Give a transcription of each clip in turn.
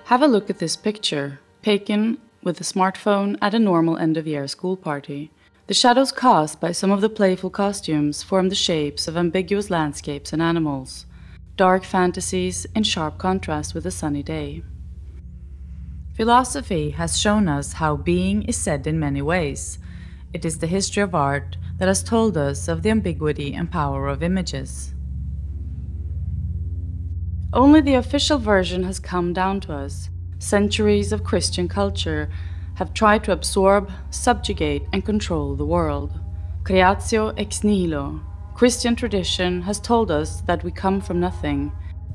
Have a look at this picture, taken with a smartphone at a normal end-of-year school party. The shadows cast by some of the playful costumes form the shapes of ambiguous landscapes and animals, dark fantasies in sharp contrast with a sunny day. Philosophy has shown us how being is said in many ways. It is the history of art that has told us of the ambiguity and power of images. Only the official version has come down to us. Centuries of Christian culture have tried to absorb, subjugate, and control the world. Creatio ex nihilo. Christian tradition has told us that we come from nothing.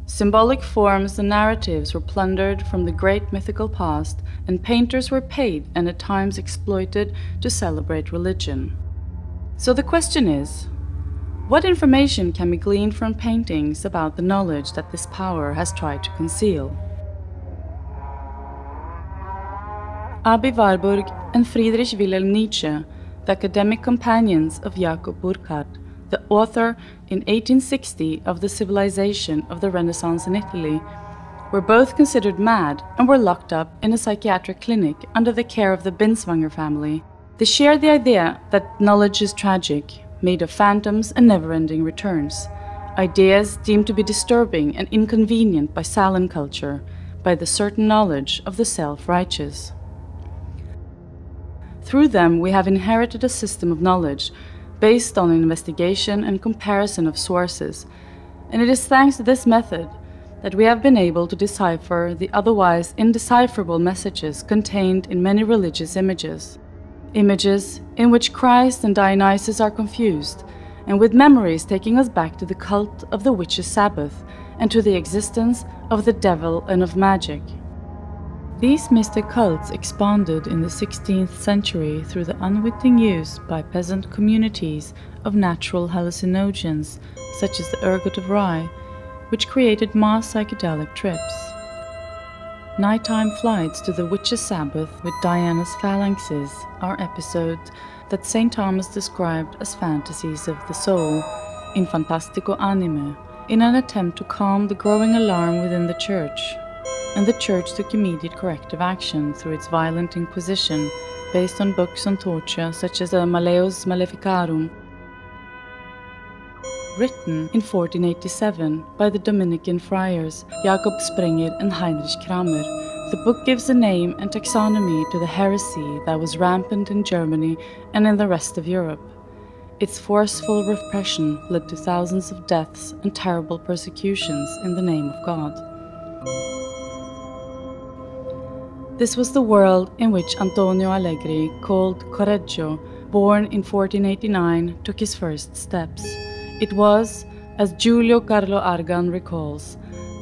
Symbolic forms and narratives were plundered from the great mythical past, and painters were paid and at times exploited to celebrate religion. So the question is, what information can be gleaned from paintings about the knowledge that this power has tried to conceal? Aby Warburg and Friedrich Wilhelm Nietzsche, the academic companions of Jacob Burckhardt, the author in 1860 of The Civilization of the Renaissance in Italy, were both considered mad and were locked up in a psychiatric clinic under the care of the Binswanger family. They shared the idea that knowledge is tragic, made of phantoms and never-ending returns, ideas deemed to be disturbing and inconvenient by silent culture, by the certain knowledge of the self-righteous. Through them we have inherited a system of knowledge based on investigation and comparison of sources, and it is thanks to this method that we have been able to decipher the otherwise indecipherable messages contained in many religious images. Images in which Christ and Dionysus are confused, and with memories taking us back to the cult of the witches' Sabbath and to the existence of the devil and of magic. These mystic cults expanded in the 16th century through the unwitting use by peasant communities of natural hallucinogens, such as the ergot of rye, which created mass psychedelic trips. Nighttime flights to the witches' Sabbath with Diana's phalanxes are episodes that St. Thomas described as fantasies of the soul, in Fantastico Anime, in an attempt to calm the growing alarm within the Church. And the Church took immediate corrective action through its violent inquisition, based on books on torture such as the Malleus Maleficarum, written in 1487 by the Dominican friars Jakob Sprenger and Heinrich Kramer. The book gives a name and taxonomy to the heresy that was rampant in Germany and in the rest of Europe. Its forceful repression led to thousands of deaths and terrible persecutions in the name of God. This was the world in which Antonio Allegri, called Correggio, born in 1489, took his first steps. It was, as Giulio Carlo Argan recalls,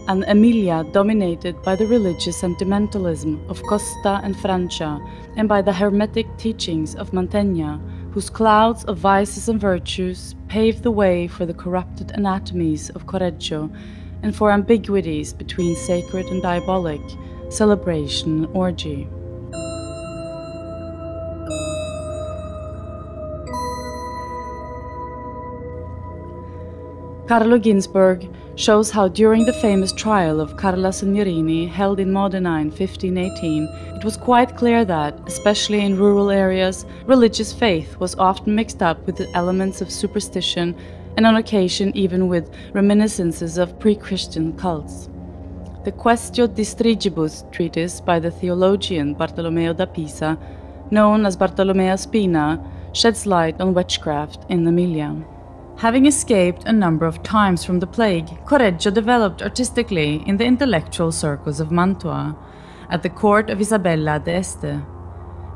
an Emilia dominated by the religious sentimentalism of Costa and Francia and by the hermetic teachings of Mantegna, whose clouds of vices and virtues paved the way for the corrupted anatomies of Correggio and for ambiguities between sacred and diabolic, celebration and orgy. Carlo Ginzburg shows how during the famous trial of Carla Signorini held in Modena in 1518, it was quite clear that, especially in rural areas, religious faith was often mixed up with the elements of superstition and on occasion even with reminiscences of pre-Christian cults. The Quaestio Distrigibus treatise by the theologian Bartolomeo da Pisa, known as Bartolomea Spina, sheds light on witchcraft in Emilia. Having escaped a number of times from the plague, Correggio developed artistically in the intellectual circles of Mantua, at the court of Isabella d'Este.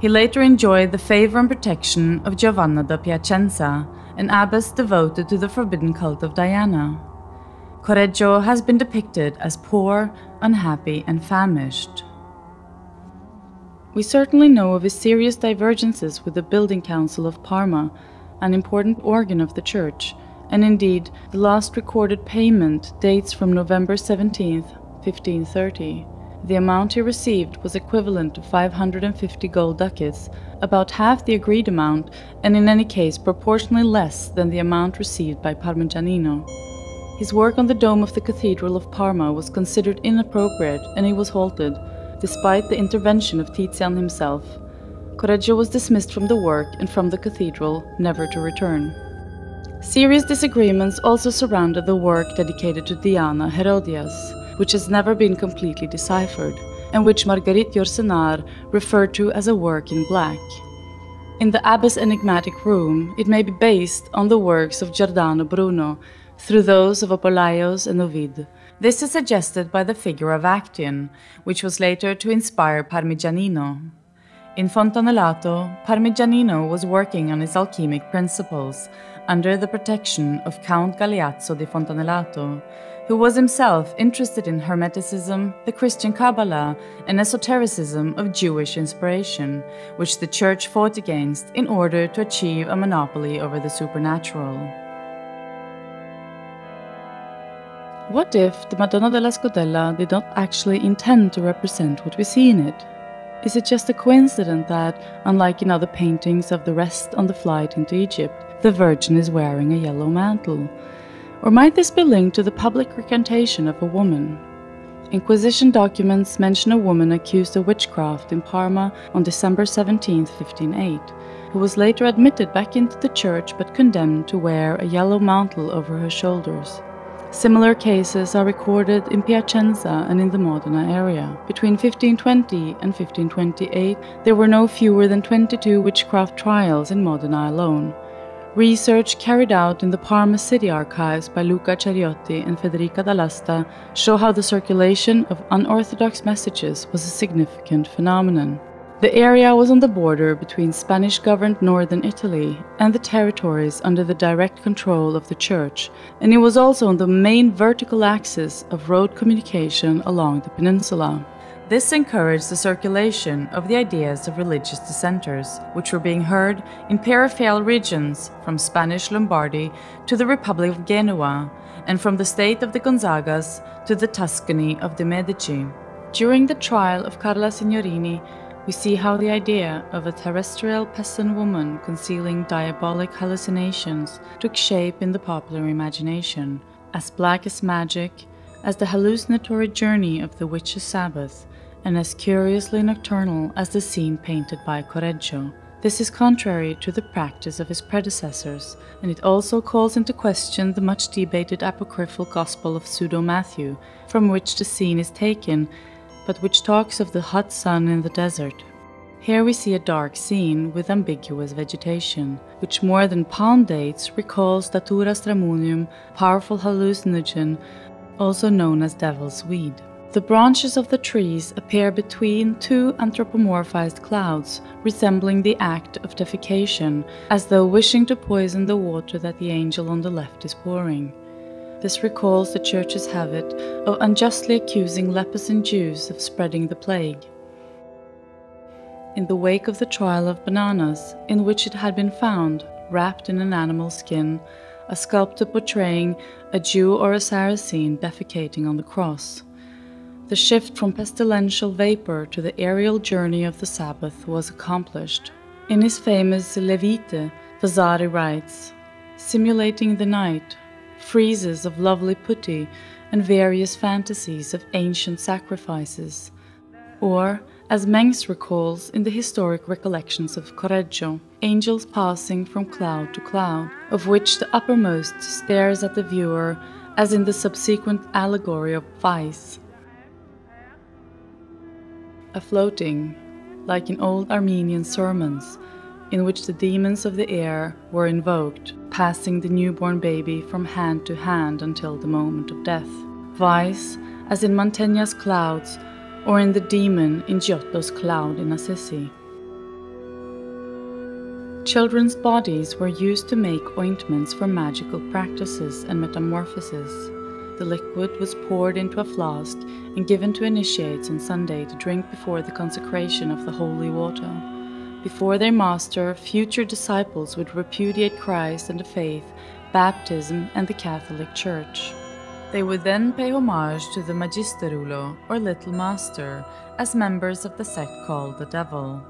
He later enjoyed the favor and protection of Giovanna da Piacenza, an abbess devoted to the forbidden cult of Diana. Correggio has been depicted as poor, unhappy, and famished. We certainly know of his serious divergences with the Building Council of Parma, an important organ of the Church, and indeed the last recorded payment dates from November 17, 1530. The amount he received was equivalent to 550 gold ducats, about half the agreed amount, and in any case proportionally less than the amount received by Parmigianino. His work on the dome of the Cathedral of Parma was considered inappropriate and he was halted, despite the intervention of Tizian himself. Correggio was dismissed from the work and from the cathedral, never to return. Serious disagreements also surrounded the work dedicated to Diana Herodias, which has never been completely deciphered, and which Marguerite Yourcenar referred to as a work in black. In the abbess' enigmatic room, it may be based on the works of Giordano Bruno, through those of Apollaios and Ovid. This is suggested by the figure of Actian, which was later to inspire Parmigianino. In Fontanellato, Parmigianino was working on his alchemic principles under the protection of Count Galeazzo di Fontanellato, who was himself interested in Hermeticism, the Christian Kabbalah, and esotericism of Jewish inspiration, which the Church fought against in order to achieve a monopoly over the supernatural. What if the Madonna della Scodella did not actually intend to represent what we see in it? Is it just a coincidence that, unlike in other paintings of the rest on the flight into Egypt, the Virgin is wearing a yellow mantle? Or might this be linked to the public recantation of a woman? Inquisition documents mention a woman accused of witchcraft in Parma on December 17, 1508, who was later admitted back into the church but condemned to wear a yellow mantle over her shoulders. Similar cases are recorded in Piacenza and in the Modena area. Between 1520 and 1528, there were no fewer than 22 witchcraft trials in Modena alone. Research carried out in the Parma city archives by Luca Ceriotti and Federica D'Allasta show how the circulation of unorthodox messages was a significant phenomenon. The area was on the border between Spanish-governed northern Italy and the territories under the direct control of the Church, and it was also on the main vertical axis of road communication along the peninsula. This encouraged the circulation of the ideas of religious dissenters, which were being heard in peripheral regions from Spanish Lombardy to the Republic of Genoa, and from the state of the Gonzagas to the Tuscany of the Medici. During the trial of Carla Signorini, we see how the idea of a terrestrial peasant woman concealing diabolic hallucinations took shape in the popular imagination, as black as magic, as the hallucinatory journey of the witch's Sabbath, and as curiously nocturnal as the scene painted by Correggio. This is contrary to the practice of his predecessors, and it also calls into question the much debated apocryphal Gospel of Pseudo-Matthew, from which the scene is taken, but which talks of the hot sun in the desert. Here we see a dark scene with ambiguous vegetation, which more than palm dates recalls Datura stramonium, powerful hallucinogen, also known as devil's weed. The branches of the trees appear between two anthropomorphized clouds, resembling the act of defecation, as though wishing to poison the water that the angel on the left is pouring. This recalls the Church's habit of unjustly accusing lepers and Jews of spreading the plague. In the wake of the trial of bananas, in which it had been found, wrapped in an animal skin, a sculpture portraying a Jew or a Saracen defecating on the cross. The shift from pestilential vapor to the aerial journey of the Sabbath was accomplished. In his famous Levite, Vasari writes, simulating the night, friezes of lovely putti, and various fantasies of ancient sacrifices. Or, as Mengs recalls in the historic recollections of Correggio, angels passing from cloud to cloud, of which the uppermost stares at the viewer, as in the subsequent allegory of Vice. A floating, like in old Armenian sermons, in which the demons of the air were invoked, passing the newborn baby from hand to hand until the moment of death. Vice, as in Mantegna's clouds, or in the demon in Giotto's cloud in Assisi. Children's bodies were used to make ointments for magical practices and metamorphoses. The liquid was poured into a flask and given to initiates on Sunday to drink before the consecration of the holy water. Before their master, future disciples would repudiate Christ and the faith, baptism, and the Catholic Church. They would then pay homage to the Magisterulo, or Little Master, as members of the sect called the Devil.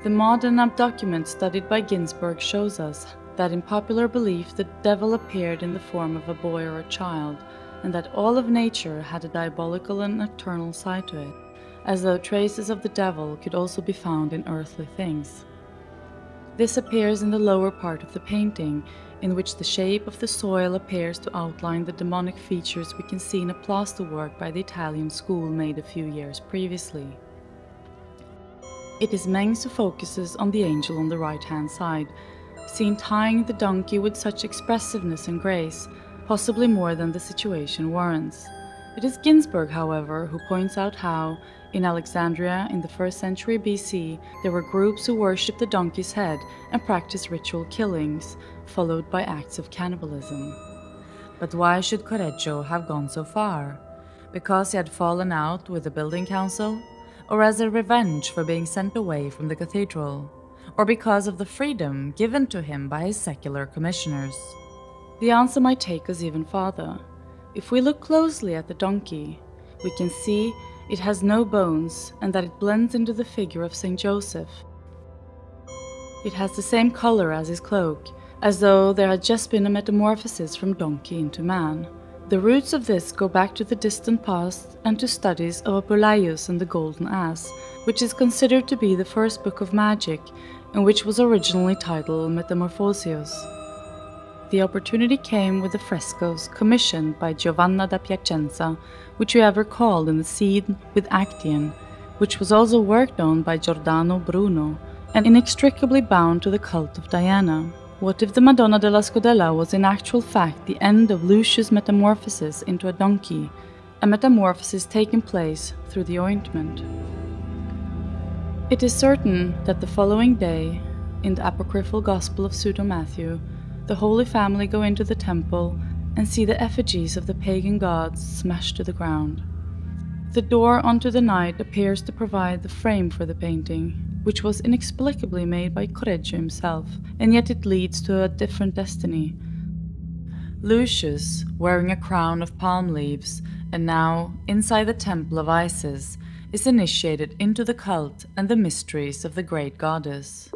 The modern document studied by Ginsburg shows us that in popular belief the devil appeared in the form of a boy or a child, and that all of nature had a diabolical and nocturnal side to it. as though traces of the devil could also be found in earthly things. This appears in the lower part of the painting, in which the shape of the soil appears to outline the demonic features we can see in a plasterwork by the Italian school made a few years previously. It is Mengs who focuses on the angel on the right-hand side, seen tying the donkey with such expressiveness and grace, possibly more than the situation warrants. It is Ginsberg, however, who points out how, in Alexandria in the 1st century BC, there were groups who worshipped the donkey's head and practiced ritual killings, followed by acts of cannibalism. But why should Correggio have gone so far? Because he had fallen out with the building council? Or as a revenge for being sent away from the cathedral? Or because of the freedom given to him by his secular commissioners? The answer might take us even farther. If we look closely at the donkey, we can see it has no bones and that it blends into the figure of Saint Joseph. It has the same color as his cloak, as though there had just been a metamorphosis from donkey into man. The roots of this go back to the distant past and to studies of Apuleius and the Golden Ass, which is considered to be the first book of magic and which was originally titled Metamorphosios. The opportunity came with the frescoes commissioned by Giovanna da Piacenza, which we have recalled in the scene with Actian, which was also worked on by Giordano Bruno, and inextricably bound to the cult of Diana. What if the Madonna della Scodella was in actual fact the end of Lucius' metamorphosis into a donkey, a metamorphosis taking place through the ointment? It is certain that the following day, in the apocryphal Gospel of Pseudo Matthew, the Holy Family go into the temple and see the effigies of the pagan gods smashed to the ground. The door onto the night appears to provide the frame for the painting, which was inexplicably made by Correggio himself, and yet it leads to a different destiny. Lucius, wearing a crown of palm leaves, and now, inside the temple of Isis, is initiated into the cult and the mysteries of the great goddess.